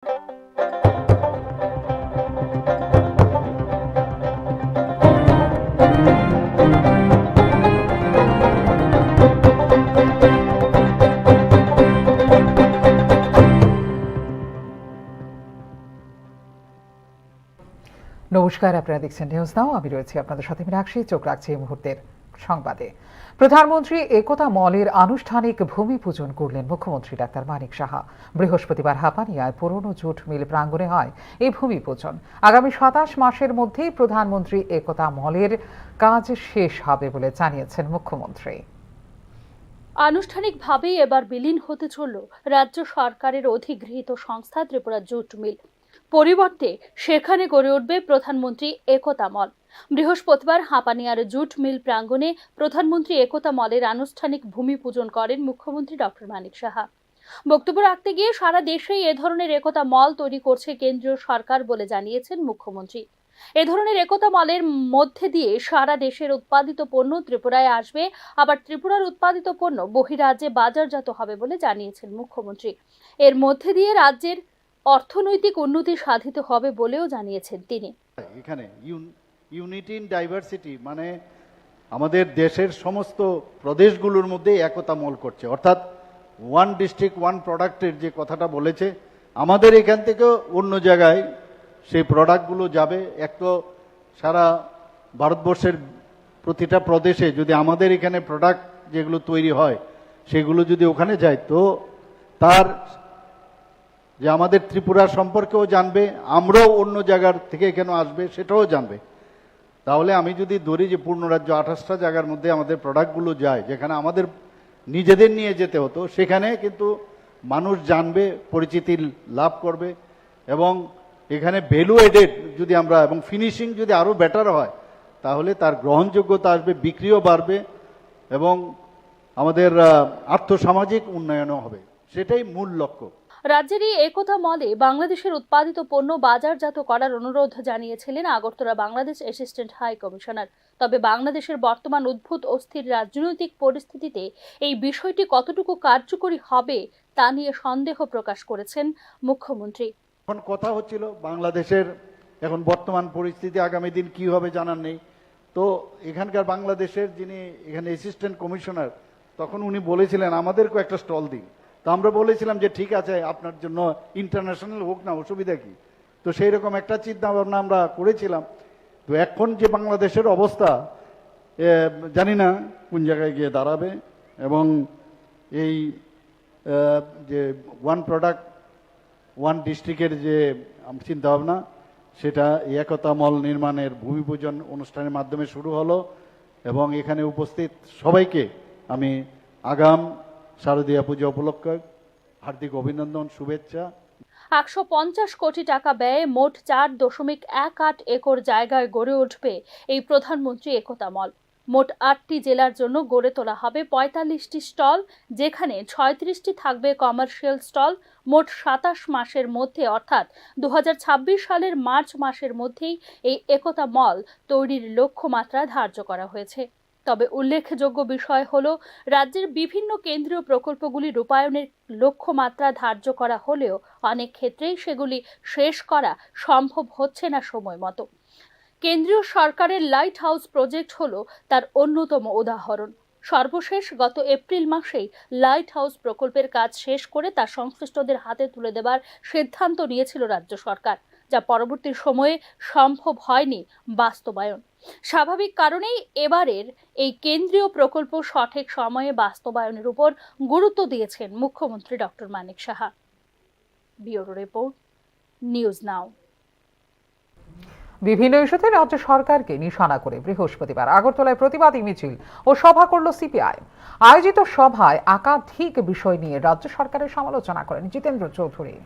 নমস্কার, আপনারা দেখছেন নিউজ নাও। আমি রয়েছি আপনাদের সাথে মীনাক্ষী। চোখ রাখছি এই মুহূর্তের সংবাদে। প্রধানমন্ত্রী একতা মলের আনুষ্ঠানিক ভূমি পূজন করলেন মুখ্যমন্ত্রী ডাক্তার মানিক সাহা। বৃহস্পতিবার হাপানিয়ায় পুরনো জুট মিল প্রাঙ্গণে হয় এই ভূমি পূজন। আগামী ২৭ মাসের মধ্যেই প্রধানমন্ত্রী একতা মলের কাজ শেষ হবে বলে জানিয়েছেন মুখ্যমন্ত্রী। আনুষ্ঠানিকভাবেই এবার বিলীন হতে চলল রাজ্য সরকারের অধিগৃহীত সংস্থা ত্রিপুরা জুট মিল। পরিবর্তে সেখানে গড়ে উঠবে প্রধানমন্ত্রী একতা মল। বৃহস্পতিবার হাপানিয়ার জুট মিল প্রাঙ্গণে প্রধানমন্ত্রী একতা মলের আনুষ্ঠানিক ভূমি পূজন করেন মুখ্যমন্ত্রী ডক্টর মানিক সাহা। বক্তব্য রাখতে গিয়ে সারা দেশেই এ ধরনের একতা মল তৈরি করছে কেন্দ্রীয় সরকার বলে জানিয়েছেন মুখ্যমন্ত্রী। এ ধরনের একতা মলের মধ্যে দিয়ে সারা দেশের উৎপাদিত পণ্য ত্রিপুরায় আসবে, আবার ত্রিপুরার উৎপাদিত পণ্য বহিরাজ্যে বাজারজাত হবে বলে জানিয়েছেন মুখ্যমন্ত্রী। এর মধ্যে দিয়ে রাজ্যের অর্থনৈতিক উন্নতি সাধিত হবে বলেও জানিয়েছেন তিনি। এখানে ইউনিটি ইন ডাইভার্সিটি মানে আমাদের দেশের সমস্ত প্রদেশগুলোর মধ্যে একতা মল করছে, অর্থাৎ ওয়ান ডিস্ট্রিক্ট ওয়ান প্রোডাক্টের যে কথাটা বলেছে, আমাদের এখান থেকেও অন্য জায়গায় সেই প্রোডাক্টগুলো যাবে। এক তো সারা ভারতবর্ষের প্রতিটা প্রদেশে যদি আমাদের এখানে প্রোডাক্ট যেগুলো তৈরি হয় সেগুলো যদি ওখানে যায়, তো তার যে আমাদের ত্রিপুরার সম্পর্কেও জানবে, আমরাও অন্য জায়গার থেকে কেন আসবে সেটাও জানবে। তাহলে আমি যদি ধরি যে পূর্ণ রাজ্য 28টা জায়গার মধ্যে আমাদের প্রোডাক্টগুলো যায়, যেখানে আমাদের নিজেদের নিয়ে যেতে হতো, সেখানে কিন্তু মানুষ জানবে, পরিচিতি লাভ করবে, এবং এখানে ভ্যালু এডেড যদি আমরা এবং ফিনিশিং যদি আরও বেটার হয় তাহলে তার গ্রহণযোগ্যতা আসবে, বিক্রিও বাড়বে এবং আমাদের আর্থসামাজিক উন্নয়নও হবে। সেটাই মূল লক্ষ্য। রাজ্যের এই একতা মলে বাংলাদেশের উৎপাদিত পণ্য বাজারজাত করার অনুরোধ জানিয়েছিলেন Agartala Bangladesh assistant high commissioner. তবে বাংলাদেশের বর্তমান উদ্ভূত অস্থির রাজনৈতিক পরিস্থিতিতে এই বিষয়টি কতটুকু কার্যকরী হবে তা নিয়ে সন্দেহ প্রকাশ করেছেন মুখ্যমন্ত্রী। এখন কথা হচ্ছিল বাংলাদেশের এখন বর্তমান পরিস্থিতি, আগামী দিন কি হবে জানার নেই। তো এখানকার বাংলাদেশের যিনি এখানে অ্যাসিস্ট্যান্ট কমিশনার, তখন উনি বলেছিলেন আমাদেরকেও একটা স্টল দিন। তো আমরা বলেছিলাম যে ঠিক আছে, আপনার জন্য ইন্টারন্যাশনাল হোক না, অসুবিধা কি। তো সেই রকম একটা চিন্তা ভাবনা আমরা করেছিলাম। তো এখন যে বাংলাদেশের অবস্থা, জানি না কোন জায়গায় গিয়ে দাঁড়াবে, এবং এই যে ওয়ান প্রোডাক্ট ওয়ান ডিস্ট্রিক্টের যে চিন্তাভাবনা, সেটা একতা মল নির্মাণের ভূমি পূজন অনুষ্ঠানের মাধ্যমে শুরু হলো। এবং এখানে উপস্থিত সবাইকে আমি আগাম শারদীয়া পূজা উপলক্ষে হার্দিক অভিনন্দন, শুভেচ্ছা। 150 কোটি টাকা ব্যয়ে মোট 4.18 একর জায়গায় গড়ে উঠবে এই প্রধানমন্ত্রী একতা মল। মোট 8টি জেলার জন্য গড়ে তোলা হবে 45টি স্টল, যেখানে 36টি থাকবে কমার্শিয়াল স্টল। মোট 27 মাসের মধ্যে, অর্থাৎ 2026 সালের মার্চ মাসের মধ্যেই এই একতা মল তৈরির লক্ষ্যমাত্রা ধার্য করা হয়েছে। তবে উল্লেখযোগ্য বিষয় হলো, রাজ্যের বিভিন্ন কেন্দ্রীয় প্রকল্পগুলি রূপায়ণের লক্ষ্যমাত্রা ধার্য করা হলেও অনেক ক্ষেত্রেই সেগুলি শেষ করা সম্ভব হচ্ছে না সময় মতো। কেন্দ্রীয় সরকারের লাইট হাউস প্রজেক্ট হলো তার অন্যতম উদাহরণ। সর্বশেষ গত এপ্রিল মাসেই লাইট হাউস প্রকল্পের কাজ শেষ করে তা সংশ্লিষ্টদের হাতে তুলে দেবার সিদ্ধান্ত নিয়েছিল রাজ্য সরকার, যা পরবর্তী সময়ে সম্ভব হয়নি বাস্তবায়ন। স্বাভাবিক কারণেই এবারের এই কেন্দ্রীয় প্রকল্প সঠিক সময়ে বাস্তবায়নের উপর গুরুত্ব দিয়েছেন মুখ্যমন্ত্রী doctor Manik Saha. Bureau report, news now. বিভিন্ন ইস্যুতে রাজ্য সরকারকে নিশানা করে বৃহস্পতিবার আগরতলায় প্রতিবাদী মিছিল ও সভা করল সিপিআই। আয়োজিত সভায় একাধিক বিষয় নিয়ে রাজ্য সরকারের সমালোচনা করেন জিতেন্দ্র চৌধুরী।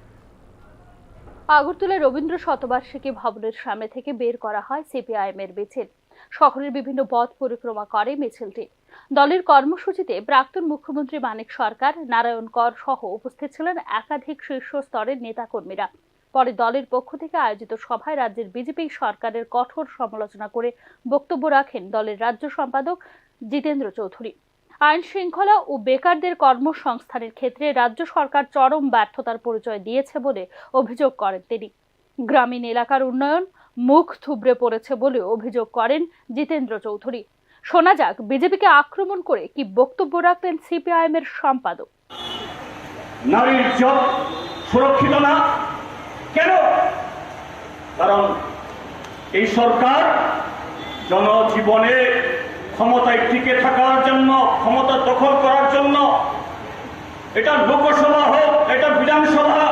আগরতলায় রবীন্দ্র শতবার্ষিকী ভবনের সামনে থেকে বের করা হয় সিপিআইএম এর মিছিল। শহরের বিভিন্ন পথ পরিক্রমা করে মিছিলটি। দলের কর্মসূচিতে প্রাক্তন মুখ্যমন্ত্রী মানিক সরকার, নারায়ণ কর সহ উপস্থিত ছিলেন একাধিক শীর্ষ স্তরের নেতাকর্মীরা। পরে দলের পক্ষ থেকে আয়োজিত সভায় রাজ্যের বিজেপি সরকারের কঠোর সমালোচনা করে বক্তব্য রাখেন দলের রাজ্য সম্পাদক জিতেন্দ্র চৌধুরী। আইন শৃঙ্খলা ও বেকারদের কর্মসংস্থানের ক্ষেত্রে রাজ্য সরকার চরম ব্যর্থতার পরিচয় দিয়েছে বলে অভিযোগ করেন তিনি। গ্রামীণ এলাকার উন্নয়ন মুখ থুবড়ে পড়েছে বলে অভিযোগ করেন জিতেন্দ্র চৌধুরী। শোনা যাক বিজেপিকে আক্রমণ করে কি বক্তব্য রাখলেন সিপিআইএম এর সম্পাদক। নারীর ইজ্জত সুরক্ষিত না কেন? কারণ এই সরকার জনজীবনে ক্ষমতায় টিকে থাকার জন্য, ক্ষমতা দখল করার জন্য, এটা লোকসভা হোক, এটা বিধানসভা,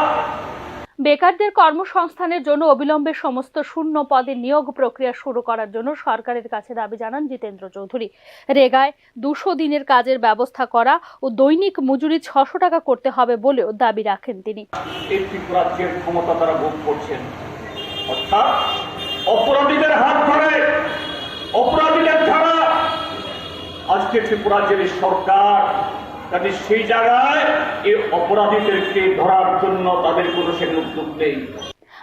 বেকারদের কর্মসংস্থানের জন্য অবিলম্বে সমস্ত শূন্য পদে নিয়োগ প্রক্রিয়া শুরু করার জন্য সরকারের কাছে দাবি জানান জিতেন্দ্র চৌধুরী। রেগায় 200 দিনের কাজের ব্যবস্থা করা ও দৈনিক মজুরি 600 টাকা করতে হবে বলেও দাবি রাখেন তিনি। এই ত্রিপুরাজ্যের ক্ষমতা তারা ভোগ করছেন, অর্থাৎ অপরাধীদের হাত ধরে, অপরাধীদের ধারা আজকে ত্রিপুরাজ্যের সরকার, কাজে সেই জায়গায় এই অপরাধীদেরকে ধরার জন্য তাদের কোনো সেখানে উদ্যোগ নেই।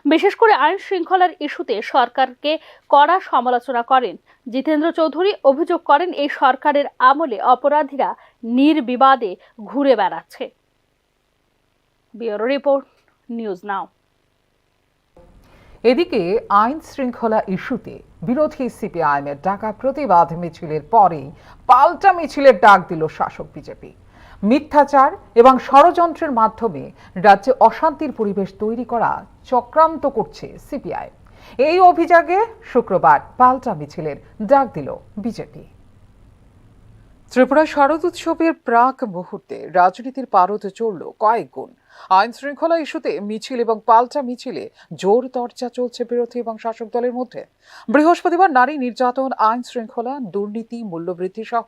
বিশেষ করে আইন শৃঙ্খলার ইস্যুতে সরকারকে কড়া সমালোচনা করেন জিতেন্দ্র চৌধুরী। অভিযোগ করেন এই সরকারের আমলে অপরাধীরা নির্বিবাদে ঘুরে বেড়াচ্ছে। ব্যুরো রিপোর্ট, নিউজ নাও। এদিকে আইন শৃঙ্খলা ইস্যুতে বিরোধী সিপিআইএমের ডাকা প্রতিবাদ মিছিলের পরেই পাল্টা মিছিলের ডাক দিল শাসক বিজেপি। মিথ্যাচার এবং ষড়যন্ত্রের মাধ্যমে রাজ্যে অশান্তির পরিবেশ তৈরি করা চক্রান্ত করছে সিপিআই। এই অভিযোগে শুক্রবার পাল্টা মিছিলের ডাক দিল বিজেপি। ত্রিপুরা শারদ উৎসবের প্রাক মুহূর্তে রাজনীতির পারদ চড়ল কয়েক গুণ। আইন শৃঙ্খলা ইস্যুতে মিছিল এবং পাল্টা মিছিলে জোর চর্চা চলছে বিরোধী এবং শাসক দলের মধ্যে। বৃহস্পতিবার নারী নির্যাতন, আইন শৃঙ্খলা, দুর্নীতি, মূল্যবৃদ্ধি সহ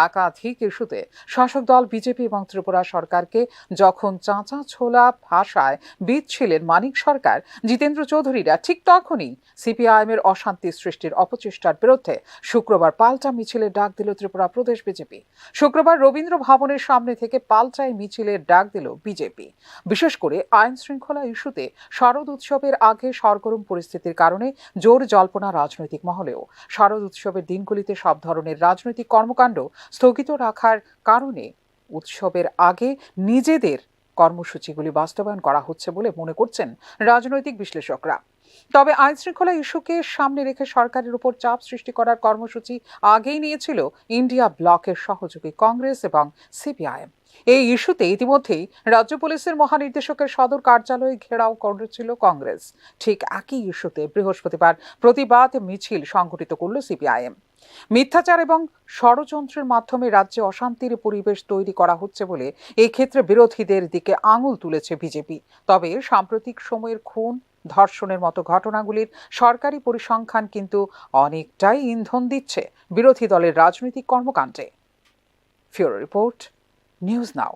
একাধিক ইস্যুতে শাসক দল বিজেপি এবং ত্রিপুরা সরকারকে যখন চাঁচা ছোলা ভাষায় বিঁধছিলেন মানিক সরকার, জিতেন্দ্র চৌধুরীরা, ঠিক তখনই সিপিআইএমের অশান্তি সৃষ্টির অপচেষ্টার বিরুদ্ধে শুক্রবার পাল্টা মিছিলের ডাক দিল ত্রিপুরা প্রদেশ বিজেপি। শুক্রবার রবীন্দ্র ভবনের সামনে থেকে পাল্টায় মিছিলের ডাক দিল বিজেপি। বিশেষ করে আইন শৃঙ্খলা ইস্যুতে শারদ উৎসবের আগে সরগরম পরিস্থিতির কারণে জোর জল্পনা রাজনৈতিক মহলেও। শারদ উৎসবের দিনগুলিতে সব ধরনের রাজনৈতিক কর্মকাণ্ড স্থগিত রাখার কারণে উৎসবের আগে নিজেদের কর্মসূচিগুলি বাস্তবায়ন করা হচ্ছে বলে মনে করছেন রাজনৈতিক বিশ্লেষকরা। তবে আইন শৃঙ্খলা ইস্যুকে সামনে রেখে সরকারের উপর চাপ সৃষ্টি করার কর্মসূচি আগেই নিয়েছিল ইন্ডিয়া ব্লকের সহযোগী কংগ্রেস এবং সিপিআইএম। এই ইস্যুতে ইতিমধ্যেই রাজ্য পুলিশের মহানির্দেশকের সদর কার্যালয় ঘেরাও করেছিল কংগ্রেস। ঠিক একই ইস্যুতে বৃহস্পতিবার প্রতিবাদ মিছিল সংগঠিত করল সিপিআইএম। মিথ্যাচার এবং ষড়যন্ত্রের মাধ্যমে রাজ্যে অশান্তির পরিবেশ তৈরি করা হচ্ছে বলে এই ক্ষেত্রে বিরোধীদের দিকে আঙুল তুলেছে বিজেপি। তবে সাম্প্রতিক সময়ের খুন, ধর্ষণের মতো ঘটনাগুলির সরকারি পরিসংখ্যান কিন্তু অনেকটাই ইন্ধন দিচ্ছে বিরোধী দলের রাজনৈতিক কর্মকাণ্ডে। ব্যুরো রিপোর্ট, নিউজ নাও।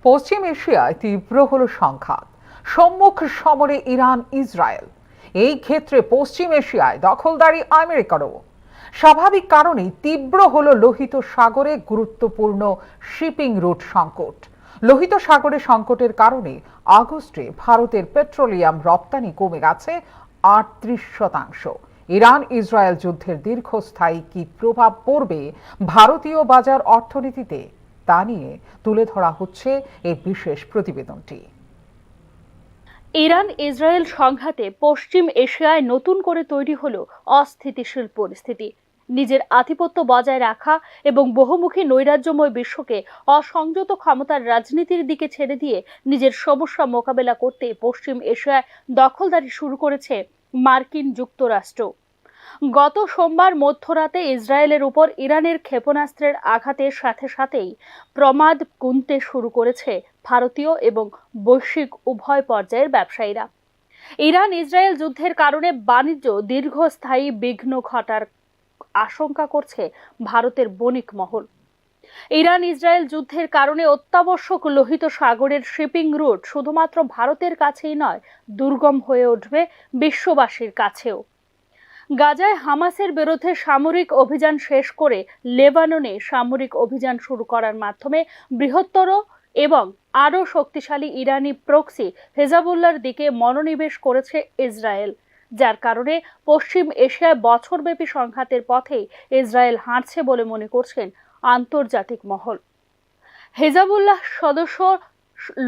পশ্চিম এশিয়ায় তীব্র হল সংঘাত। সম্মুখ সমরে ইরান ইসরায়েল। এই ক্ষেত্রে পশ্চিম এশিয়ায় দখলদারি আমেরিকারও। স্বাভাবিক কারণেই তীব্র হল লোহিত সাগরে গুরুত্বপূর্ণ শিপিং রুট সংকট। লোহিত সাগরে সংকটের কারণে আগস্টে ভারতের পেট্রোলিয়াম রপ্তানি কমে গেছে 38%। ইরান ইসরায়েল যুদ্ধের দীর্ঘস্থায়ী কি প্রভাব পড়বে ভারতীয় বাজার অর্থনীতিতে, তা নিয়ে তুলে ধরা হচ্ছে এই বিশেষ প্রতিবেদনটি। ইরান ইসরায়েল সংঘাতে পশ্চিম এশিয়ায় নতুন করে তৈরি হলো অস্থিতিশীল পরিস্থিতি। নিজের আধিপত্য বজায় রাখা এবং বহুমুখী নৈরাজ্যময় বিশ্বকে অসংযত ক্ষমতার রাজনীতির দিকে ছেড়ে দিয়ে নিজের সমস্যা মোকাবেলা করতে পশ্চিম এশিয়ায় দখলদারি শুরু করেছে মার্কিন যুক্তরাষ্ট্র। গত সোমবার মধ্যরাতে ইসরায়েলের উপর ইরানের ক্ষেপণাস্ত্রের আঘাতের সাথে সাথেই প্রমাদ গুনতে শুরু করেছে ভারতীয় এবং বৈশ্বিক উভয় পর্যায়ের ব্যবসায়ীরা। ইরান ইসরায়েল যুদ্ধের কারণে বাণিজ্য দীর্ঘস্থায়ী বিঘ্ন ঘটার আশঙ্কা করছে ভারতের বণিক মহল। ইরান ইসরায়েল যুদ্ধের কারণে অত্যাবশ্যক লোহিত সাগরের শিপিং রুট শুধুমাত্র ভারতের কাছেই নয়, দুর্গম হয়ে উঠবে বিশ্ববাসীর কাছেও। গাজায় হামাসের বিরুদ্ধে সামরিক অভিযান শেষ করে লেবাননে সামরিক অভিযান শুরু করার মাধ্যমে বৃহত্তর এবং আরও শক্তিশালী ইরানি প্রক্সি হেজাবুল্লাহর দিকে মনোনিবেশ করেছে ইসরায়েল। যার কারণে পশ্চিম এশিয়ায় বছরব্যাপী সংঘাতের পথেই ইসরায়েল হাঁটছে বলে মনে করছেন আন্তর্জাতিক মহল। হেজাবুল্লাহ সদস্য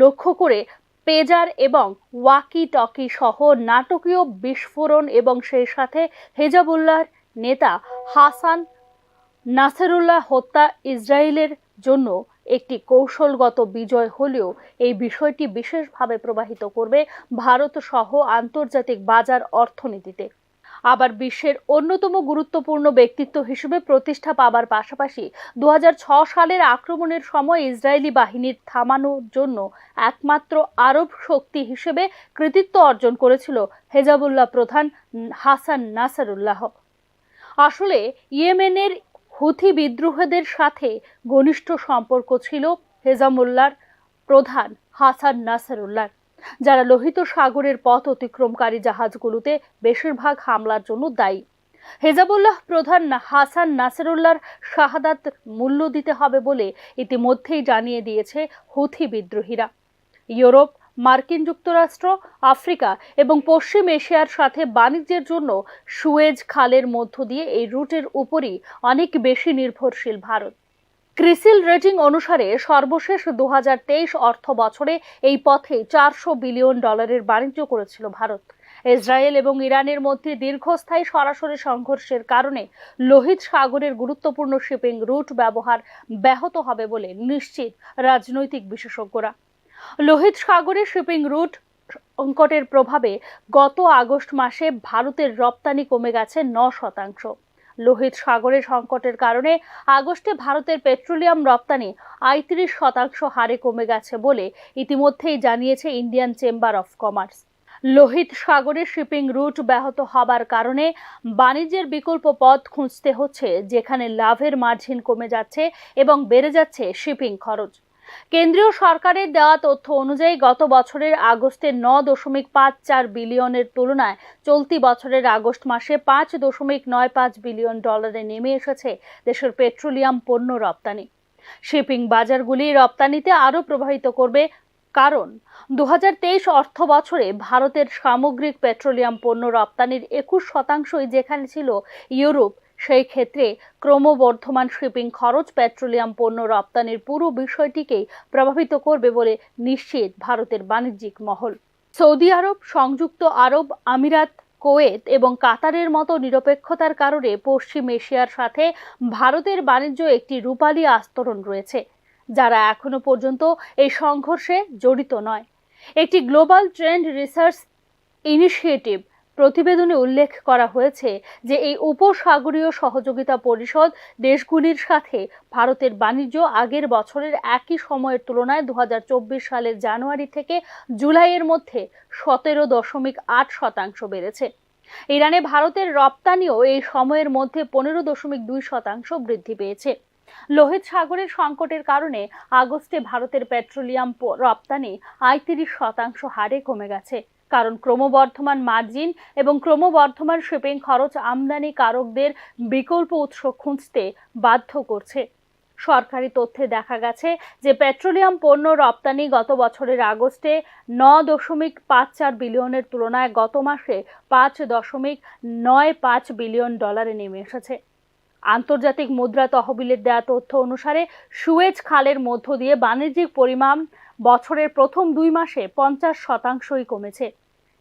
লক্ষ্য করে পেজার এবং ওয়াকি টকি সহ নাটকীয় বিস্ফোরণ এবং সেই সাথে হেজাবুল্লাহর নেতা হাসান নাসরুল্লাহ হত্যা ইসরায়েলের জন্য একটি কৌশলগত বিজয় হলেও এই বিষয়টি বিশেষভাবে প্রভাবিত করবে ভারত সহ আন্তর্জাতিক বাজার অর্থনীতিতে। আবার বিশ্বের অন্যতম গুরুত্বপূর্ণ ব্যক্তিত্ব হিসেবে প্রতিষ্ঠা পাবার পাশাপাশি 2006 সালের আক্রমণের সময় ইসরায়েলি বাহিনীর থামানোর জন্য একমাত্র আরব শক্তি হিসেবে কৃতিত্ব অর্জন করেছিল হেজাবুল্লাহ প্রধান হাসান নাসরুল্লাহ। আসলে ইয়েমেনের হুথি বিদ্রোহীদের সাথে ঘনিষ্ঠ সম্পর্ক ছিল হেজাবুল্লাহর প্রধান হাসান নাসরুল্লাহ, যারা লোহিত সাগরের পথ অতিক্রমকারী জাহাজগুলোতে বেশিরভাগ হামলার জন্য দায়ী। হেজাবুল্লাহ প্রধান হাসান নাসরুল্লাহর শাহাদাত মূল্য দিতে হবে বলে ইতিমধ্যেই জানিয়ে দিয়েছে হুথি বিদ্রোহীরা। ইউরোপ, মার্কিন যুক্তরাষ্ট্র, আফ্রিকা এবং পশ্চিম এশিয়ার সাথে বাণিজ্যের জন্য সুয়েজ খালের মধ্য দিয়ে এই রুটের উপরই অনেক বেশি নির্ভরশীল ভারত। ক্রিসিল রেটিং অনুসারে সর্বশেষ 2023 অর্থ বছরে এই পথে $400 বিলিয়ন বাণিজ্য করেছিল ভারত। ইসরায়েল এবং ইরানের মধ্যে দীর্ঘস্থায়ী সরাসরি সংঘর্ষের কারণে লোহিত সাগরের গুরুত্বপূর্ণ শিপিং রুট ব্যবহার ব্যাহত হবে বলে নিশ্চিত রাজনৈতিক বিশেষজ্ঞরা। লোহিত সাগরের শিপিং রুট সংকটের প্রভাবে গত আগস্ট মাসে ভারতের রপ্তানি কমে গেছে 9%। লোহিত সাগরের সংকটের কারণে আগস্টে ভারতের পেট্রোলিয়াম রপ্তানি 35% হারে কমে গেছে বলে ইতিমধ্যেই জানিয়েছে ইন্ডিয়ান চেম্বার অফ কমার্স। লোহিত সাগরের শিপিং রুট ব্যাহত হবার কারণে বাণিজ্যের বিকল্প পথ খুঁজতে হচ্ছে, যেখানে লাভের মার্জিন কমে যাচ্ছে এবং বেড়ে যাচ্ছে শিপিং খরচ। কেন্দ্রীয় সরকারের দেওয়া তথ্য অনুযায়ী গত বছরের আগস্টে 9.54 বিলিয়নের তুলনায় চলতি বছরের আগস্ট মাসে $5.95 বিলিয়ন নেমে এসেছে দেশের পেট্রোলিয়াম পণ্য রপ্তানি। শিপিং বাজারগুলি রপ্তানিতে আরও প্রভাবিত করবে, কারণ 2023 অর্থ বছরে ভারতের সামগ্রিক পেট্রোলিয়াম পণ্য রপ্তানির 21% যেখানে ছিল ইউরোপ, সেই ক্ষেত্রে ক্রমবর্ধমান শিপিং খরচ পেট্রোলিয়াম পণ্য রপ্তানির পুরো বিষয়টিকেই প্রভাবিত করবে বলে নিশ্চিত ভারতের বাণিজ্যিক মহল। সৌদি আরব, সংযুক্ত আরব আমিরাত, কুয়েত এবং কাতারের মতো নিরপেক্ষতার কারণে পশ্চিম এশিয়ার সাথে ভারতের বাণিজ্য একটি রূপালী আস্তরণ রয়েছে, যারা এখনো পর্যন্ত এই সংঘর্ষে জড়িত নয়। একটি গ্লোবাল ট্রেন্ড রিসার্চ ইনিশিয়েটিভ প্রতিবেদনে উল্লেখ করা হয়েছে যে এই উপসাগরীয় সহযোগিতা পরিষদ দেশগুলির সাথে ভারতের বাণিজ্য আগের বছরের একই সময়ের তুলনায় 2024 সালের জানুয়ারি থেকে জুলাইয়ের মধ্যে 17.8% বেড়েছে। ইরানে ভারতের রপ্তানিও এই সময়ের মধ্যে 15.2% বৃদ্ধি পেয়েছে। লোহিত সাগরের সংকটের কারণে আগস্টে ভারতের পেট্রোলিয়াম রপ্তানি 35% হারে কমে গেছে, কারণ ক্রমবর্ধমান মার্জিন এবং ক্রমবর্ধমান শিপিং খরচ আমদানিকারকদের বিকল্প উৎস খুঁজতে বাধ্য করছে। সরকারি তথ্যে দেখা গেছে যে পেট্রোলিয়াম পণ্য রপ্তানি গত বছরের আগস্টে 9.54 বিলিয়নের তুলনায় গত মাসে $5.95 বিলিয়ন নেমে এসেছে। আন্তর্জাতিক মুদ্রা তহবিলের দেয়া তথ্য অনুসারে সুয়েজ খালের মধ্য দিয়ে বাণিজ্যিক পরিমাণ বছরের প্রথম 2 মাসে 50% কমেছে।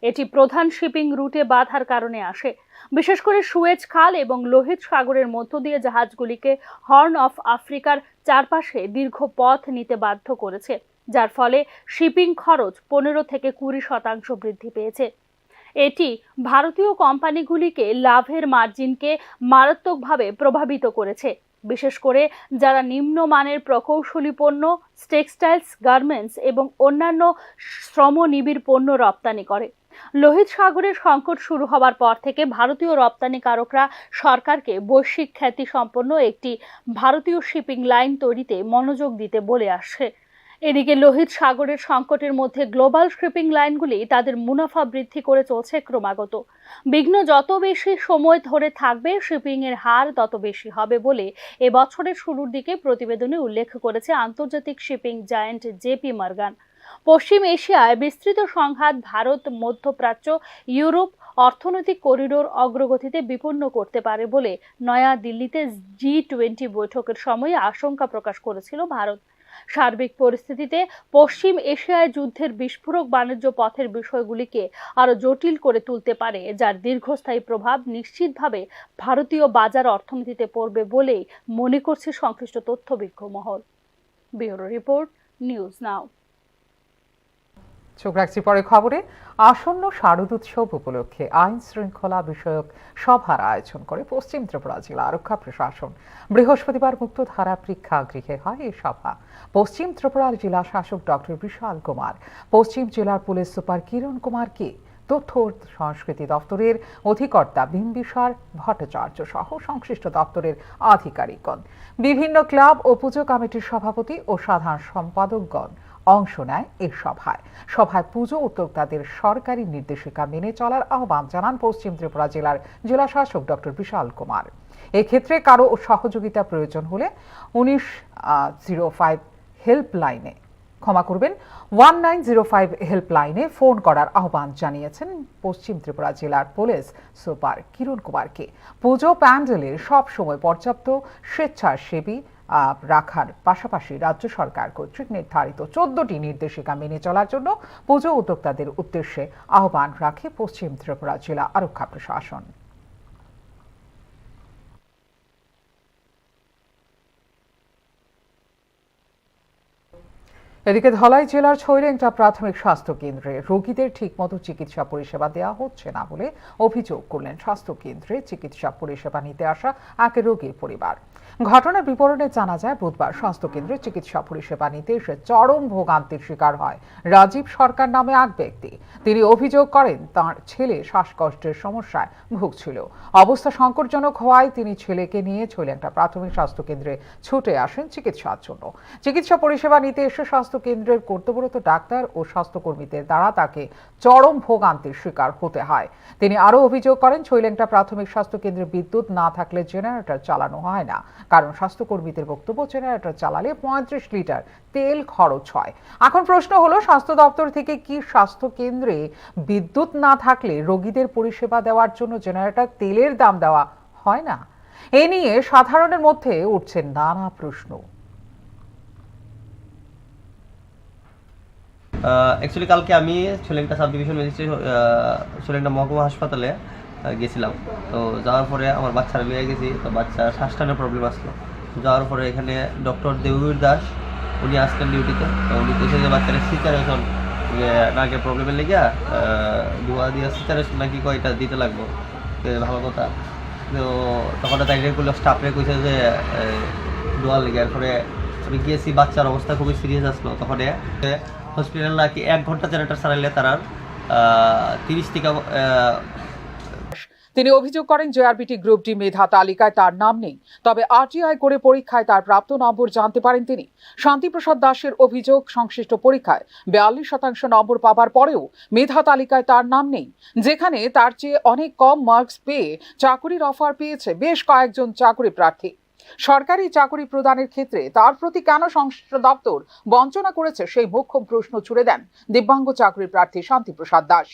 এটি প্রধান শিপিং রুটে বাধার কারণে আসে, বিশেষ করে সুয়েজ খাল এবং লোহিত সাগরের মধ্য দিয়ে জাহাজগুলিকে হর্ন অফ আফ্রিকার চারপাশে দীর্ঘ পথ নিতে বাধ্য করেছে, যার ফলে শিপিং খরচ 15 থেকে 20% বৃদ্ধি পেয়েছে। এটি ভারতীয় কোম্পানিগুলিকে লাভের মার্জিনকে মারাত্মকভাবে প্রভাবিত করেছে, বিশেষ করে যারা নিম্নমানের প্রকৌশলী পণ্য, টেক্সটাইলস, গার্মেন্টস এবং অন্যান্য শ্রমনিবিড় পণ্য রপ্তানি করে। লোহিত সাগরের সংকট শুরু হবার পর থেকে ভারতীয় রপ্তানিকারকরা সরকারকে বৈশ্বিক খ্যাতি সম্পন্ন একটি ভারতীয় শিপিং লাইন তৈরিতে মনোযোগ দিতে বলে আসছে। এদিকে লোহিত সাগরের সংকটের মধ্যে গ্লোবাল শিপিং লাইনগুলি তাদের মুনাফা বৃদ্ধি করে চলছে ক্রমাগত। বিঘ্ন যত বেশি সময় ধরে থাকবে, শিপিং এর হার তত বেশি হবে বলে এবছরের শুরুর দিকে প্রতিবেদনে উল্লেখ করেছে আন্তর্জাতিক শিপিং জায়ান্ট জেপি মর্গান। পশ্চিম এশিয়ায় বিস্তৃত সংঘাত ভারত, মধ্যপ্রাচ্য, ইউরোপ অর্থনৈতিক করিডোর অগ্রগতিতে বিপন্ন করতে পারে বলে নয়া দিল্লিতে G20 বৈঠকের সময় আশঙ্কা প্রকাশ করেছিল ভারত। সার্বিক পরিস্থিতিতে পশ্চিম এশিয়ায় যুদ্ধের বিস্ফোরক বাণিজ্য পথের বিষয়গুলিকে আরো জটিল করে তুলতে পারে, যার দীর্ঘস্থায়ী প্রভাব নিশ্চিতভাবে ভারতীয় বাজার অর্থনীতিতে পড়বে বলেই মনে করছে সংশ্লিষ্ট তথ্যবিজ্ঞ মহল। ব্যুরো রিপোর্ট, নিউজ নাও। চোখ রাখছি পরে খবরে। আসন্ন শারদোৎসব উপলক্ষে আইন শৃঙ্খলা বিষয়ক সভার আয়োজন করে পশ্চিম ত্রিপুরা জেলা আরক্ষা প্রশাসন। বৃহস্পতিবার মুক্তধারা প্রেক্ষাগৃহে হয় এই সভা। পশ্চিম ত্রিপুরার জেলা শাসক ডক্টর বিশাল কুমার, পশ্চিম জেলার পুলিশ সুপার কিরণ কুমার কে, তথ্য ও সংস্কৃতি দপ্তরের অধিকর্তা বিম্বিসার ভট্টাচার্য সহ সংশ্লিষ্ট দপ্তরের আধিকারিকগণ, বিভিন্ন ক্লাব ও পুজো কমিটির সভাপতি ও সাধারণ সম্পাদকগণ অংশ নেয় এই সভায় পুজো উদ্যোক্তাদের সরকারি নির্দেশিকা মেনে চলার আহ্বান জানান পশ্চিম ত্রিপুরা জেলার জেলা শাসক ডক্টর বিশাল কুমার। এক্ষেত্রে কারো সহযোগিতা প্রয়োজন হলে 1905 হেল্পলাইনে 1905 হেল্পলাইনে ফোন করার আহ্বান জানিয়েছেন পশ্চিম ত্রিপুরা জেলার পুলিশ সুপার কিরণ কুমারকে। পুজো প্যান্ডেলের সব সময় পর্যাপ্ত স্বেচ্ছাসেবী রাখার পাশাপাশি রাজ্য সরকার কর্তৃক নির্ধারিত 14টি নির্দেশিকা মেনে চলার জন্য পুজো উদ্যোক্তাদের উদ্দেশ্যে আহ্বান রাখে পশ্চিম ত্রিপুরা জেলা আরক্ষা প্রশাসন। এদিকে ধলাই জেলার ছৈরেংটা প্রাথমিক স্বাস্থ্য কেন্দ্রে রোগীদের ঠিকমতো চিকিৎসা পরিষেবা দেওয়া হচ্ছে না বলে অভিযোগ করলেন স্বাস্থ্য কেন্দ্রে চিকিৎসা পরিষেবা নিতে আসা এক রোগীর পরিবার। ঘটনার বিবরণে জানা যায়, বুধবার স্বাস্থ্য কেন্দ্রে চিকিৎসা পরিষেবা নিতে এসে চরম ভোগান্তির শিকার হয় রাজীব সরকার নামে এক ব্যক্তি। তিনি অভিযোগ করেন তার ছেলে শ্বাসকষ্টের সমস্যায় ভুগছিল। অবস্থা সংকটজনক হওয়ায় তিনি ছেলেকে নিয়ে ছৈরেংটা প্রাথমিক স্বাস্থ্য কেন্দ্রে ছুটে আসেন চিকিৎসার জন্য। চিকিৎসা পরিষেবা নিতে এসে স্বাস্থ্য কেন্দ্রের কর্তব্যরত ডাক্তার ও স্বাস্থ্যকর্মীদের দ্বারা তাকে চরম ভোগান্তির শিকার হতে হয়। তিনি আরও অভিযোগ করেন, ছৈরেংটা প্রাথমিক স্বাস্থ্য কেন্দ্রে বিদ্যুৎ না থাকলে জেনারেটর চালানো হয় না, কারণ স্বাস্থ্যকর্মীদের বক্তব্য জেনারেটর চালালে 35 লিটার তেল খরচ হয়। এখন প্রশ্ন হলো, স্বাস্থ্য দপ্তর থেকে কি স্বাস্থ্য কেন্দ্রে বিদ্যুৎ না থাকলে রোগীদের পরিষেবা দেওয়ার জন্য জেনারেটর তেলের দাম দেওয়া হয় না? এ নিয়ে সাধারণের মধ্যে উঠছে নানা প্রশ্ন। অ্যাকচুয়ালি কালকে আমি ছৈরেংটা সাব ডিভিশন ম্যাজিস্ট্রেট ছৈরেংটা মহকুমা হাসপাতালে গেছিলাম। তো যাওয়ার পরে আমার বাচ্চারা নিয়ে গেছি, তো বাচ্চা শ্বাসটানের প্রবলেম আসলো। যাওয়ার পরে এখানে ডক্টর দেববীর দাস উনি আসলেন ডিউটিতে। তো উনি বলছে যে বাচ্চারা সিচারেশন নাকের প্রবলেমের লেগে দোয়া দিয়ে সিচারেশন নাকি কয়টা দিতে লাগবো, ভালো কথা। তো তখন তাই রেগুলার স্টাফরে কইছে যে দোয়া লেগে। এরপরে আমি গিয়েছি, বাচ্চার অবস্থা খুবই সিরিয়াস আসলো। তখন হসপিটাল নাকি 1 ঘন্টা জেনারেটর চালাইলে তার 30 থেকে। তিনি অভিযোগ করেন, জেআরবিটি গ্রুপ ডি মেধা তালিকায় তার নাম নেই, তবে আরটিআই করে পরীক্ষায় তার প্রাপ্ত নম্বর জানতে পারেন তিনি। শান্তিপ্রসাদ দাসের অভিযোগ, সংশ্লিষ্ট পরীক্ষায় 42% নম্বর পাবার পরেও মেধা তালিকায় তার নাম নেই, যেখানে তার চেয়ে অনেক কম মার্কস পেয়ে চাকরির অফার পেয়েছে বেশ কয়েকজন চাকরি প্রার্থী। সরকারি চাকরি প্রদানের ক্ষেত্রে তার প্রতি কেন সংশ্লিষ্ট দপ্তর বঞ্চনা করেছে, সেই মোক্ষম প্রশ্ন ছুড়ে দেন দিব্যাঙ্গ চাকরি প্রার্থী শান্তিপ্রসাদ দাস।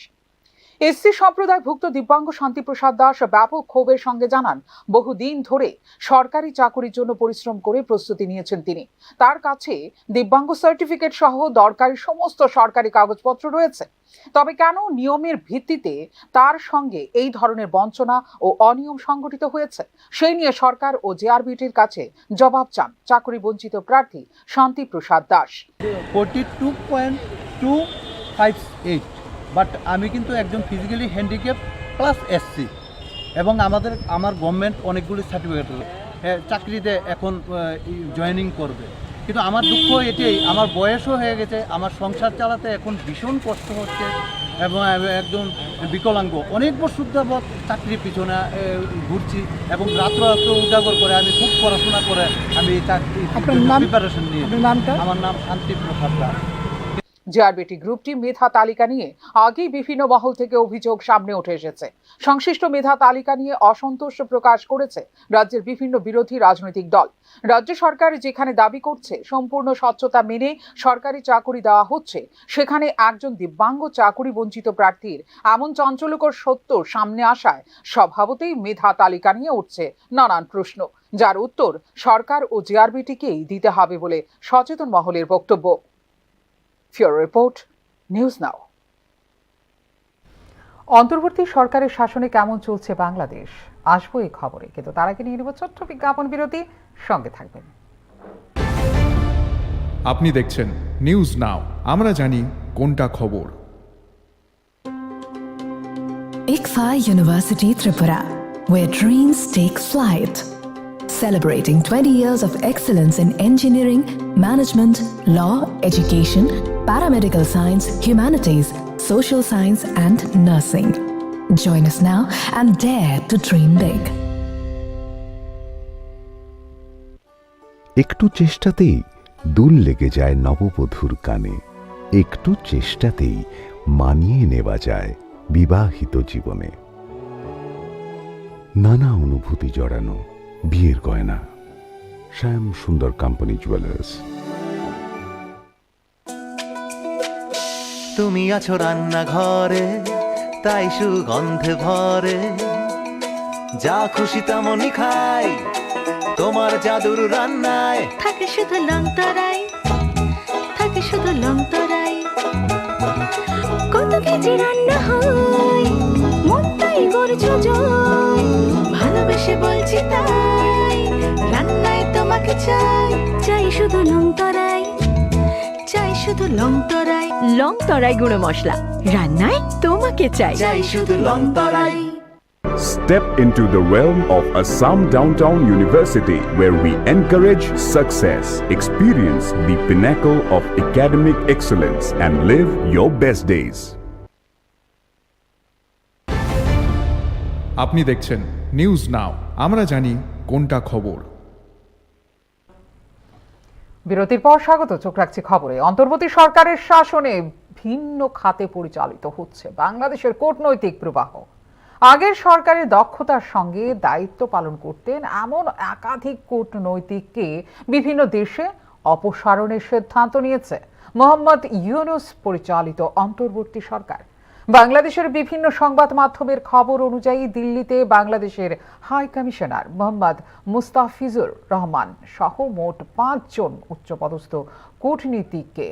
এসসি সম্প্রদায়ভুক্ত দিব্যাঙ্গ শান্তিপ্রসাদ দাস ব্যাপক ক্ষোভের সঙ্গে জানান, বহুদিন ধরে সরকারি চাকরির জন্য পরিশ্রম করে প্রস্তুতি নিয়েছেন তিনি। তার কাছে দিব্যাঙ্গ সার্টিফিকেট সহ দরকারি সমস্ত সরকারি কাগজপত্র রয়েছে, তবে কেন নিয়মের ভিত্তিতে তার সঙ্গে এই ধরনের বঞ্চনা ও অনিয়ম সংগঠিত হয়েছে, সেই নিয়ে সরকার ও জেআরবিটির কাছে জবাব চান চাকরি বঞ্চিত প্রার্থী শান্তিপ্রসাদ দাস। 42.258, বাট আমি কিন্তু একজন ফিজিক্যালি হ্যান্ডিক্যাপ প্লাস এসসি, এবং আমার গভর্নমেন্ট অনেকগুলি সার্টিফিকেট চাকরিতে এখন জয়েনিং করবে। কিন্তু আমার দুঃখ এটাই, আমার বয়সও হয়ে গেছে, আমার সংসার চালাতে এখন ভীষণ কষ্ট হচ্ছে, এবং একজন বিকলাঙ্গ অনেক বছর যাবৎ চাকরির পিছনে ঘুরছি, এবং রাত্র উজাগর করে আমি খুব পড়াশোনা করে আমি চাকরি প্রিপারেশন নিয়ে। আমার নাম শান্তিপ্রসাদ দাস। জেআরবিটি গ্রুপটি মেধা তালিকা নিয়ে আগেই বিভিন্ন মহল থেকে অভিযোগ সামনে উঠে এসেছে। সংশ্লিষ্ট মেধা তালিকা নিয়ে অসন্তোষ প্রকাশ করেছে রাজ্যের বিভিন্ন বিরোধী রাজনৈতিক দল। রাজ্য সরকার যেখানে দাবি করছে সম্পূর্ণ স্বচ্ছতা মেনে সরকারি চাকুরি দেওয়া হচ্ছে, সেখানে একজন দিব্যাঙ্গ চাকুরি বঞ্চিত প্রার্থীর এমন চাঞ্চল্যকর সত্য সামনে আসায় স্বভাবতই মেধা তালিকা নিয়ে উঠছে নানান প্রশ্ন, যার উত্তর সরকার ও জেআরবিটিকেই দিতে হবে বলে সচেতন মহলের বক্তব্য। ফিওর রিপোর্ট, নিউজ নাও। অন্তর্বর্তী সরকারের শাসনে কেমন চলছে বাংলাদেশ, আসবো এই খবরে, কিন্তু তার আগে নিয়ে নেব ছোট্ট বিজ্ঞাপন বিরতি। সঙ্গে থাকবেন। আপনি দেখছেন নিউজ নাও, আমরা জানি কোনটা খবর। ICFA University Tripura, where dreams take flight. Celebrating 20 years of excellence in engineering, management, law, education, paramedical science, humanities, social science, and nursing. Join us now and dare to dream big. একটু চেষ্টাতেই দুল লেগে যায় নববধূর কানে, একটু চেষ্টাতেই মানিয়ে নেওয়া যায় বিবাহিত জীবনে। নানা অনুভূতি জড়ানো বিয়ের গয়না, শ্যাম সুন্দর কোম্পানি জুয়েলার্স। তুমি আছো রান্নাঘরে, তাই সুগন্ধে ভরে, যা খুশি তেমনই খাই, তোমার জাদুর রান্নায় থাকে শুধু লংতরাই, থাকে শুধু লংতরাই। কত কেজি রান্না হয়, মনটাই করছো জয়, ভালোবেসে বলছি তাই, রান্নায় তোমাকে চাই, চাই শুধু লংতরাই, চাই শুধু লংতরাই। লংতরাই গুঁড়ো মশলা, রান্নায় তোমাকে চাই, চাই শুধু লংতরাই। Step into the realm of Assam Downtown University, where we encourage success, experience the pinnacle of academic excellence, and live your best days. আপনি দেখছেন নিউজ নাও, আমরা জানি কোনটা খবর। বিরতির পর স্বাগত। চোখ রাখছি খবরে। অন্তর্বর্তী সরকারের শাসনে ভিন্ন খাতে পরিচালিত হচ্ছে বাংলাদেশের কূটনৈতিক প্রবাহ। আগের সরকারের দক্ষতার সঙ্গে দায়িত্ব পালন করতেন এমন একাধিক কূটনৈতিককে বিভিন্ন দেশে অপসারণের সিদ্ধান্ত নিয়েছে মোহাম্মদ ইউনূস পরিচালিত অন্তর্বর্তী সরকার। বাংলাদেশের বিভিন্ন সংবাদ মাধ্যমের খবর অনুযায়ী দিল্লিতে বাংলাদেশের হাই কমিশনার মোহাম্মদ মুস্তাফিজুর রহমান সহ মোট 5 জন উচ্চপদস্থ কূটনীতিককে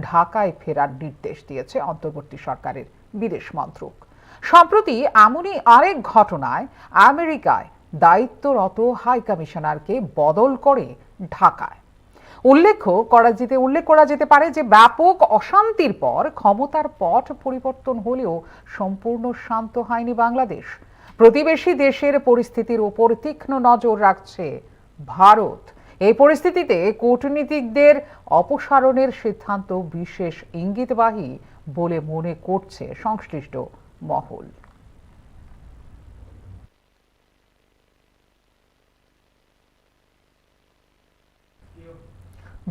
ঢাকায় ফেরার নির্দেশ দিয়েছে অন্তর্বর্তী সরকারের বিদেশ মন্ত্রক। সম্প্রতি এমনই আরেক ঘটনায় আমেরিকায় দায়িত্বরত হাই কমিশনারকে বদল করে ঢাকায়। উল্লেখ করা যেতে পারে যে ব্যাপক অশান্তির পর ক্ষমতার পট পরিবর্তন হলেও সম্পূর্ণ শান্ত হয়নি বাংলাদেশ। প্রতিবেশী দেশের পরিস্থিতির উপর তীক্ষ্ণ নজর রাখছে ভারত। এই পরিস্থিতিতে কূটনীতিকদের অপসারণের সিদ্ধান্ত বিশেষ ইঙ্গিতবাহী বলে মনে করছে সংশ্লিষ্ট মহল।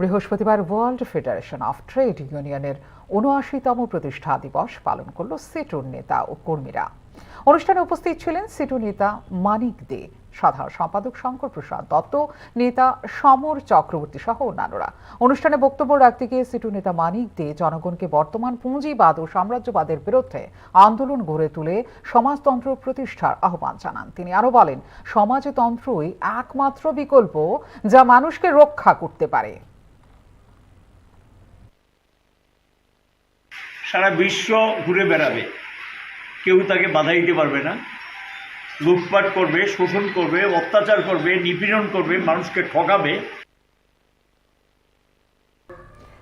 বৃহস্পতিবার ওয়ার্ল্ড ফেডারেশন অফ ট্রেড ইউনিয়নের ৭৯তম প্রতিষ্ঠা দিবস পালন করল সিটুর নেতা ও কর্মীরা। অনুষ্ঠানে উপস্থিত ছিলেন সিটু নেতা মানিক দে, সাধারণ সম্পাদক শঙ্কর প্রসাদ দত্ত, নেতা সমর চক্রবর্তী সহ অন্যান্যরা। অনুষ্ঠানে বক্তব্য রাখতে গিয়ে সিটু নেতা মানিক দে জনগণকে বর্তমান পুঁজিবাদ ও সাম্রাজ্যবাদের বিরুদ্ধে আন্দোলন গড়ে তুলে সমাজতন্ত্র প্রতিষ্ঠার আহ্বান জানান। তিনি আরো বলেন, সমাজতন্ত্রই একমাত্র বিকল্প যা মানুষকে রক্ষা করতে পারে। সারা বিশ্ব ঘুরে বেড়াবে, কেউ তাকে বাধা দিতে পারবে না। লুটপাট করবে, শোষণ করবে, অত্যাচার করবে, নিপীড়ন করবে, মানুষকে ঠকাবে।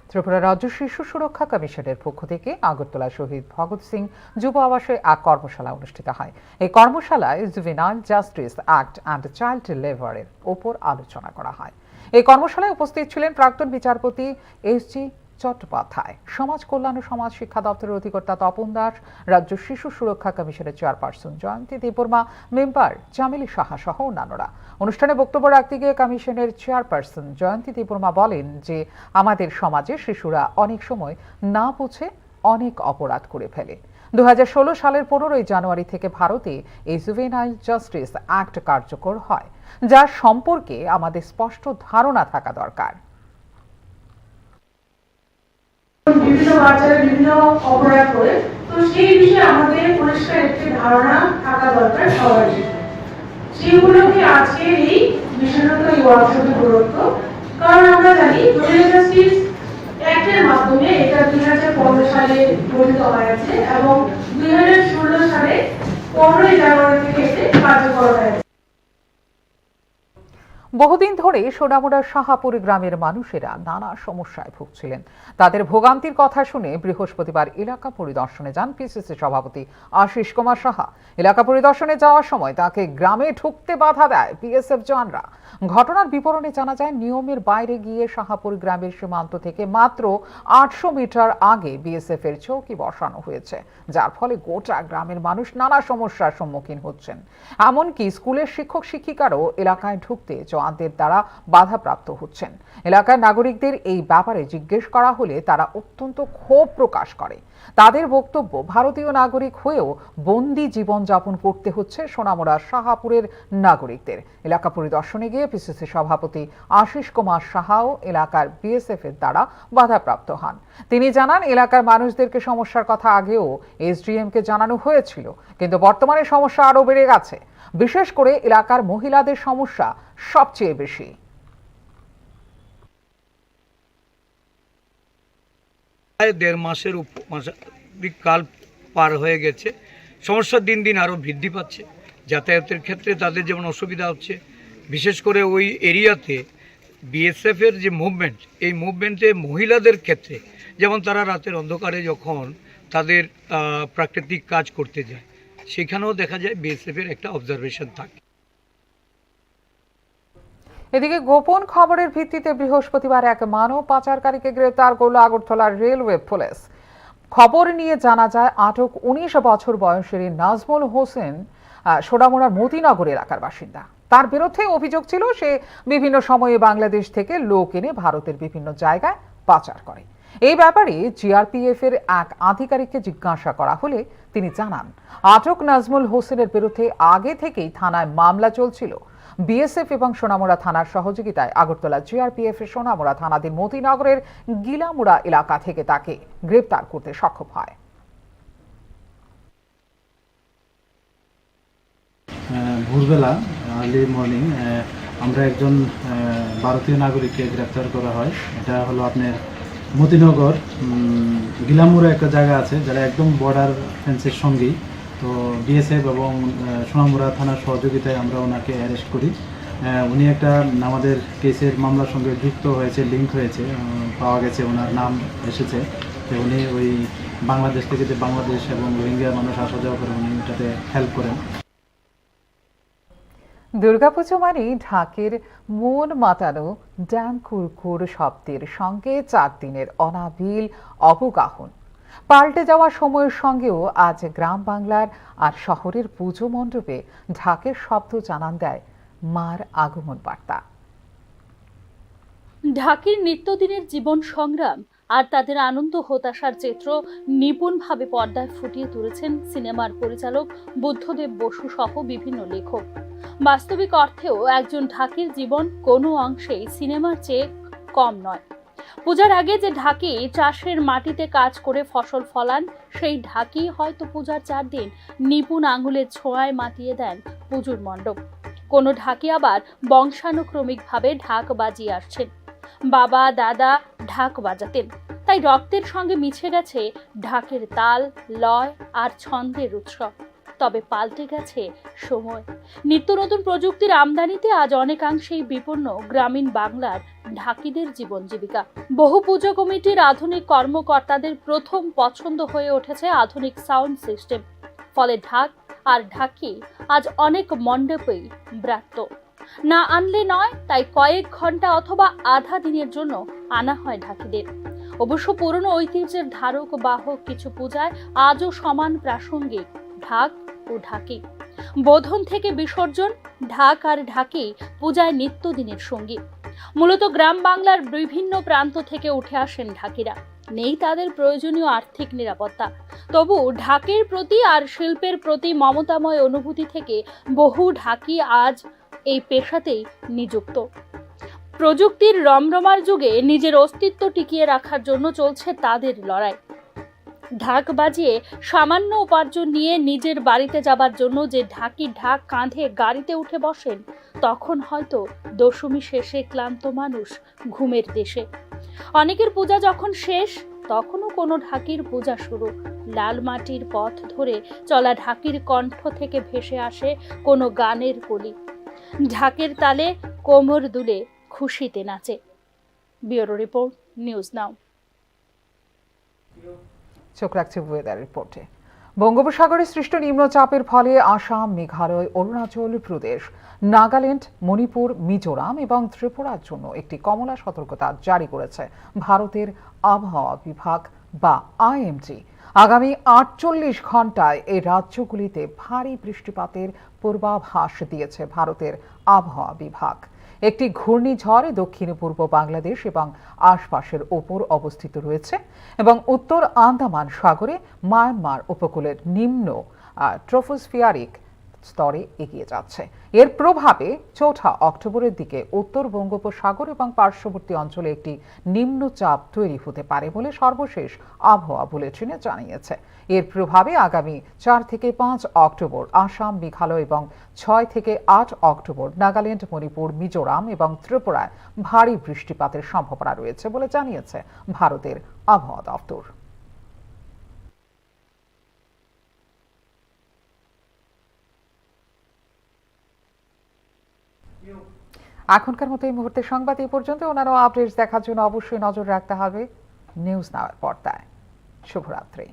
ত্রিপুরা রাজ্য শিশু সুরক্ষা কমিশনের পক্ষ থেকে আগরতলা শহীদ ভগৎ সিং যুব আবাসে এক কর্মশালা অনুষ্ঠিত হয়। এই কর্মশালায় juvenile justice act and child লেবারের ওপর আলোচনা করা হয়। এই কর্মশালায় উপস্থিত ছিলেন প্রাক্তন বিচারপতি এস জি চট্টোপাধ্যায়, সমাজ কল্যাণ ও সমাজ শিক্ষা দপ্তরের অধিকর্তা তপন দাস, রাজ্য শিশু সুরক্ষা কমিশনের চেয়ারপারসন জয়ন্তী দেববর্মা, মেম্বার চামেলি সাহা সহ অন্যান্যরা। অনুষ্ঠানে বক্তব্য রাখতে গিয়ে কমিশনের চেয়ারপারসন জয়ন্তী দেববর্মা বলেন যে আমাদের সমাজে শিশুরা অনেক সময় না বুঝে অনেক অপরাধ করে ফেলে। 2016 সালের 15 জানুয়ারি থেকে ভারতে এই জুভেনাইল জাস্টিস অ্যাক্ট কার্যকর হয়, যার সম্পর্কে আমাদের স্পষ্ট ধারণা থাকা দরকার। বিভিন্ন বাচ্চারা বিভিন্ন অপরাধ করে, তো সেই বিষয়ে আমাদের পরিষ্কার একটি ধারণা থাকা দরকার সবার। সেগুলোকে আজকের এই বিশেষত এই ওয়ার্কশপে গুরুত্ব, কারণ আমরা জানি জুভেনাইল জাস্টিস অ্যাক্টের মাধ্যমে এটা 2015 সালে গঠিত হয়েছে এবং 2016 সালে 15 জানুয়ারি থেকে এতে কার্যকর হয়েছে। বহুদিন ধরে সোনামুড়ার শাহাপুর গ্রামের মানুষেরা নানা সমস্যায় ভুগছিলেন। তাদের ভোগান্তির কথা শুনে বৃহস্পতিবার এলাকা পরিদর্শনে যান পিসিসি সভাপতি আশিস কুমার সাহা। এলাকা পরিদর্শনে যাওয়ার সময় তাকে গ্রামে ঢুকতে বাধা দেয় বিএসএফ জওয়ানরা। ঘটনার বিবরণে জানা যায়, নিয়মের বাইরে গিয়ে শাহাপুর গ্রামের সীমান্ত থেকে মাত্র 800 মিটার আগে বিএসএফ এর চৌকি বসানো হয়েছে, যার ফলে গোটা গ্রামের মানুষ নানা সমস্যার সম্মুখীন হচ্ছেন। এমনকি স্কুলের শিক্ষক শিক্ষিকারও এলাকায় ঢুকতে জওয়ানদের দ্বারা বাধাপ্রাপ্ত হচ্ছেন। এলাকার নাগরিকদের এই ব্যাপারে জিজ্ঞেস করা হলে তারা অত্যন্ত ক্ষোভ প্রকাশ করে। তাদের বক্তব্য, ভারতীয় নাগরিক হয়েও বন্দি জীবনযাপন করতে হচ্ছে সোনামুড়ার শাহাপুরের নাগরিকদের। এলাকা পরিদর্শনে গিয়ে পিসিসি সভাপতি আশিস কুমার সাহাও এলাকার বিএসএফ এর দ্বারা বাধাপ্রাপ্ত হন। তিনি জানান, এলাকার মানুষদেরকে সমস্যার কথা আগেও এসডিএম কে জানানো হয়েছিল, কিন্তু বর্তমানে সমস্যা আরো বেড়ে গেছে। বিশেষ করে এলাকার মহিলাদের সমস্যা সবচেয়ে বেশি। প্রায় 1.5 মাসের কাল পার হয়ে গেছে। সমস্যা দিন দিন আরও বৃদ্ধি পাচ্ছে। যাতায়াতের ক্ষেত্রে তাদের যেমন অসুবিধা হচ্ছে, বিশেষ করে ওই এরিয়াতে বিএসএফের যে মুভমেন্ট, এই মুভমেন্টে মহিলাদের ক্ষেত্রে যেমন তারা রাতের অন্ধকারে যখন তাদের প্রাকৃতিক কাজ করতে যায়, সেখানেও দেখা যায় বিএসএফের একটা অবজারভেশন থাকে। এদিকে গোপন খবরের ভিত্তিতে বৃহস্পতিবার এক মানব পাচারকারীকে গ্রেফতার করল আগরতলা রেলওয়ে পুলিশ। খবর নিয়ে জানা যায়, আটক 19 বছর বয়সের নাজমুল হোসেন সোনামুড়ার মতিনগর এলাকার বাসিন্দা। তার বিরুদ্ধে অভিযোগ ছিল সে বিভিন্ন সময়ে বাংলাদেশ থেকে লোক এনে ভারতের বিভিন্ন জায়গায় পাচার করে। এই ব্যাপারে জিআরপিএফ এর এক আধিকারিককে জিজ্ঞাসা করা হলে তিনি জানান, আটক নাজমুল হোসেনের বিরুদ্ধে আগে থেকেই থানায় মামলা চলছিল। বিএসএফ এবং সোনামুড়া থানার সহযোগিতায় আগরতলা জিআরপিএফ এর সোনামুড়া থানাধীন মতিনগরের গিলামুড়া এলাকা থেকে তাকে গ্রেপ্তার করতে সক্ষম হয়। ভোরবেলা আর্লি মর্নিং আমরা একজন ভারতীয় নাগরিককে গ্রেপ্তার করা হয়। এটা হলো আপনার মতিনগর গিলামুড়া একটা জায়গা আছে, যারা একদম বর্ডার ফেন্সের সঙ্গেই। তো বিএসএফ এবং সোনামুড়া থানার সহযোগিতায় আমরা ওনাকে অ্যারেস্ট করি। উনি একটা আমাদের কেসের মামলার সঙ্গে যুক্ত হয়েছে, লিঙ্ক হয়েছে, পাওয়া গেছে, ওনার নাম এসেছে। তো উনি ওই বাংলাদেশ থেকে যে বাংলাদেশ এবং রোহিঙ্গা মানুষ আসা যাওয়া করে, উনি এটাতে হেল্প করেন। দুর্গাপুজো মানে ঢাকের মন মাতানো ড্যাম কুরকুর শব্দের সঙ্গে 4 দিনের অনাবিল অবগাহন। পাল্টে যাওয়া সময়ের সঙ্গেও আজ গ্রাম বাংলার আর শহরের পুজো মণ্ডপে ঢাকের শব্দ জানান দেয় মার আগমন বার্তা। ঢাকের নিত্যদিনের জীবন সংগ্রাম আর তাদের আনন্দ হতাশার চিত্র নিপুণভাবে পর্দায় ফুটিয়ে তুলেছেন সিনেমার পরিচালক বুদ্ধদেব বসু সহ বিভিন্ন লেখক। বাস্তবিক অর্থেও একজন ঢাকির জীবন কোনো অংশেই সিনেমার চেয়ে কম নয়। পূজার আগে যে ঢাকি চাষের মাটিতে কাজ করে ফসল ফলান, সেই ঢাকি হয়তো পূজার 4 দিন নিপুণ আঙুলের ছোঁয়ায় মাতিয়ে দেন পুজোর মণ্ডপ। কোনো ঢাকি আবার বংশানুক্রমিকভাবে ঢাক বাজিয়ে আসছেন। বাবা দাদা ঢাক বাজাতেন, তাই রক্তের সঙ্গে মিশে গেছে ঢাকের তাল, লয় আর ছন্দের উৎসব। তবে পাল্টে গেছে সময়। নিত্য নতুন প্রযুক্তির আমদানিতে আজ অনেকাংশেই বিপন্ন গ্রামীণ বাংলার ঢাকিদের জীবন জীবিকা। বহু পুজো কমিটির আধুনিক কর্মকর্তাদের প্রথম পছন্দ হয়ে উঠেছে আধুনিক সাউন্ড সিস্টেম। ফলে ঢাক আর ঢাকি আজ অনেক মণ্ডপেই ব্রাত্য। না আনলে নয়, তাই কয়েক ঘন্টা অথবা আধা দিনের জন্য আনা হয় ঢাকিদের। অবশ্য পুরনো ঐতিহ্যের ধারক বাহক কিছু পূজায় আজও সমান প্রাসঙ্গিক ঢাক ও ঢাকি। বোধন থেকে বিসর্জন, ঢাক আর ঢাকি পূজায় নিত্যদিনের সঙ্গী। মূলত গ্রাম বাংলার বিভিন্ন প্রান্ত থেকে উঠে আসেন ঢাকিরা। নেই তাদের প্রয়োজনীয় আর্থিক নিরাপত্তা, তবু ঢাকের প্রতি আর শিল্পের প্রতি মমতাময় অনুভূতি থেকে বহু ঢাকি আজ এই পেশাতেই নিযুক্ত। প্রযুক্তির রমরমার যুগে নিজের অস্তিত্ব টিকিয়ে রাখার জন্য চলছে তাদের লড়াই। ঢাক বাজিয়ে সামান্য উপার্জন নিয়ে নিজের বাড়িতে যাবার জন্য যে ঢাকি ঢাক কাঁধে গাড়িতে উঠে বসেন, তখন হয়তো দশমী শেষে ক্লান্ত মানুষ ঘুমের দেশে। অনেকের পূজা যখন শেষ, তখনও কোনো ঢাকির পূজা শুরু। লাল মাটির পথ ধরে চলা ঢাকির কণ্ঠ থেকে ভেসে আসে কোনো গানের কলি। ঢাকের তালে কোমর দুলে খুশিতে নাচে। ব্যুরো রিপোর্ট, নিউজ নাও। চোখ রাখছে ওয়েদার রিপোর্টে। বঙ্গোপসাগরে সৃষ্ট নিম্নচাপের ফলে আসাম, মেঘালয়, অরুণাচল প্রদেশ, নাগাল্যান্ড, মণিপুর, মিজোরাম এবং ত্রিপুরার জন্য একটি কমলা সতর্কতা জারি করেছে ভারতের আবহাওয়া বিভাগ বা আইএমডি। আগামী 48 ঘন্টায় এই রাজ্যগুলিতে ভারী বৃষ্টিপাতের পূর্বাভাস দিয়েছে ভারতের আবহাওয়া বিভাগ। একটি ঘূর্ণিঝড় দক্ষিণ পূর্ব বাংলাদেশ এবং আশপাশের ওপর অবস্থিত রয়েছে এবং উত্তর আন্দামান সাগরে মায়ানমার উপকূলের নিম্ন ট্রপোস্ফিয়ারিক স্তরে এগিয়ে যাচ্ছে। এর প্রভাবে 4 অক্টোবরের দিকে উত্তর বঙ্গোপসাগর এবং পার্শ্ববর্তী অঞ্চলে একটি নিম্নচাপ তৈরি হতে পারে বলে সর্বশেষ আবহাওয়া বুলেটিনে জানিয়েছে। এর প্রভাবে আগামী 4 থেকে 5 অক্টোবর আসাম, মেঘালয় এবং 6 থেকে 8 অক্টোবর নাগাল্যান্ড, মণিপুর, মিজোরাম এবং ত্রিপুরায় ভারী বৃষ্টিপাতের সম্ভাবনা রয়েছে বলে জানিয়েছে ভারতের আবহাওয়া দপ্তর। এখনকার মতো এই মুহূর্তের সংবাদ এই পর্যন্ত। অন্যান্য আপডেটস দেখার জন্য অবশ্যই নজর রাখতে হবে নিউজ নাওয়ের পর্দায়। শুভরাত্রি।